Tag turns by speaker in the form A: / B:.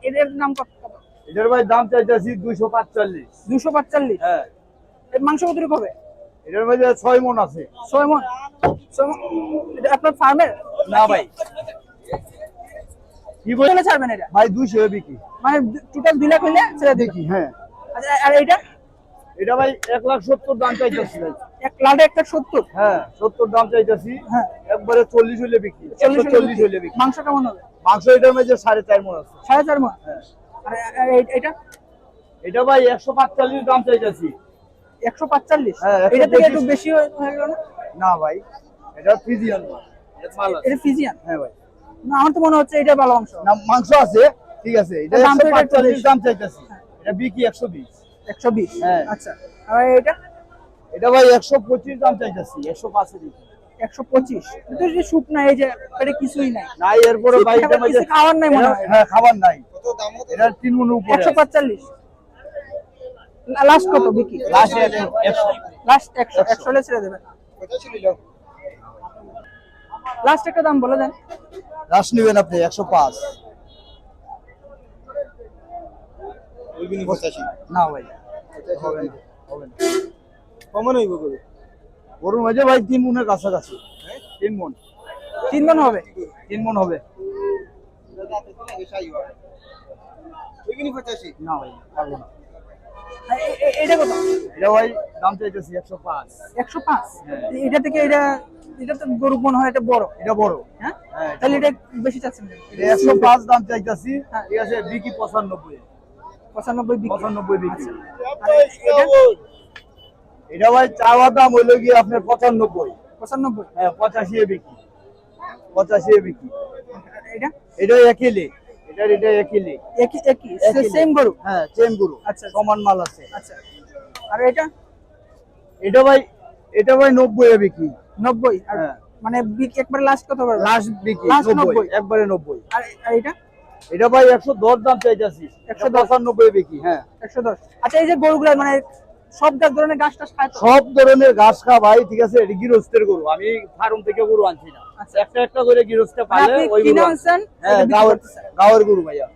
A: এদের নাম কত?
B: এটার ভাই দাম চাইতেছি 245।
A: 245?
B: হ্যাঁ।
A: এর মাংস কতটুকু হবে?
B: এটার মধ্যে 6 মণ আছে।
A: 6 মণ? 6 মণ? এটা আপনার ফার্মের?
B: না ভাই।
A: কি বলে ছাড়বেন এটা?
B: ভাই 200 বিক্রি।
A: মানে টোটাল 2 লাখ হইলে ছেড়ে দিবেন?
B: দেখি হ্যাঁ।
A: আচ্ছা, আর এইটা?
B: এটা ভাই 1,70,000 দাম চাইতেছি ভাই।
A: 1,70,000?
B: হ্যাঁ 70 দাম চাইতেছি।
A: হ্যাঁ।
B: একবারে 40 হইলে বিক্রি। 140 হইলে বিক্রি।
A: মাংস কেমন হবে?
B: মাংস এটার মধ্যে 4.5 মণ আছে।
A: 4.5 মণ?
B: হ্যাঁ।
A: আর এটা?
B: এটা ভাই 145 দাম চাইতেছি।
A: 145?
B: হ্যাঁ,
A: এটা থেকে একটু বেশি হয়ে গেল না?
B: না ভাই, এটা ফিজিয়ান মাল।
A: এটা ফিজিয়ান?
B: হ্যাঁ ভাই।
A: না, আমার তো মনে হচ্ছে এটা ভালো মাংস।
B: না মাংস আছে, ঠিক আছে। এটা
A: দাম তো একটু
B: 145
A: বেশি।
B: দাম চাইতেছি। এটা বিক্রি 120।
A: 120?
B: হ্যাঁ।
A: আচ্ছা, আর এটা?
B: এটা ভাই 125 দাম চাইতেছি। 105 এ দিচ্ছি।
A: 125? এটা যে সুপ না, এই যে এটা কিছুই নাই।
B: নাই এরপরে ভাই এটা
A: কিছু খাওয়ার নাই মনে হয়।
B: হ্যাঁ খাবার নাই। কত দাম হতো? এটা 3 মণের উপরে।
A: 145? লাস্ট কত বিক্রি?
B: লাস্ট 100।
A: লাস্ট 100 হলে ছেড়ে দেবেন?
B: কত ছিল?
A: লাস্ট একটা দাম বলে দেন।
B: লাস্ট নেবেন আপনি 105। ওইগুনি 85। না ভাই, হবে না, হবে না। কমন হইব গরু। গরু মাঝে ভাই 3 মণের কাছাকাছি। 3 মণ।
A: 3 মণ হবে?
B: 3 মণ হবে। ওইগুনি 85। না ভাই, পারবো না।
A: এটা কত?
B: এটা ভাই দাম চাইতেছি 105।
A: 105?
B: হ্যাঁ।
A: এটা থেকে এটা তো গরু মনে হয় এটা বড়।
B: এটা বড়।
A: হ্যাঁ,
B: হ্যাঁ।
A: তাহলে এটা বেশি চাচ্ছেন কেন?
B: এটা 105 দাম চাইতেছি।
A: হ্যাঁ।
B: ঠিক আছে, বিক্রি 95।
A: 95 বিক্রি?
B: 95 বিক্রি।
A: আর এটা?
B: এটা ভাই চাওয়া দাম হইলো গিয়ে আপনার 95।
A: 95?
B: হ্যাঁ 85 এ বিক্রি। 85 এ বিক্রি।
A: এটা?
B: এটা একইলে। এটা একইলে।
A: একই সেম গরু?
B: হ্যাঁ সেম গরু।
A: আচ্ছা,
B: সমান মাল আছে।
A: আচ্ছা। আর এটা?
B: এটা ভাই 90 এ বিক্রি।
A: 90? আর
B: হ্যাঁ।
A: মানে একবারে লাস্ট কত হবে?
B: লাস্ট বিক্রি
A: লাস্ট
B: 90,
A: 90?
B: একবারে 90।
A: আর এটা?
B: এটা ভাই 110 দাম চাইতেছি। 195 এ বিক্রি। হ্যাঁ
A: 110? আচ্ছা, এই যে গরুগুলো মানে সব ধরনের ঘাস টাস খায় তো?
B: সব ধরনের ঘাস খা ভাই, ঠিক আছে। এটা গৃহস্থের গরু, আমি ফার্ম থেকে গরু আনছি না।
A: আচ্ছা।
B: একটা একটা করে গৃহস্থ পালে
A: আপনি
B: ওই
A: কিনে
B: গরু
A: আনছেন?
B: হ্যাঁ
A: এটা বিক্রি
B: গাঁয়ের
A: করতেছেন?
B: গাঁয়ের গরু ভাইয়া।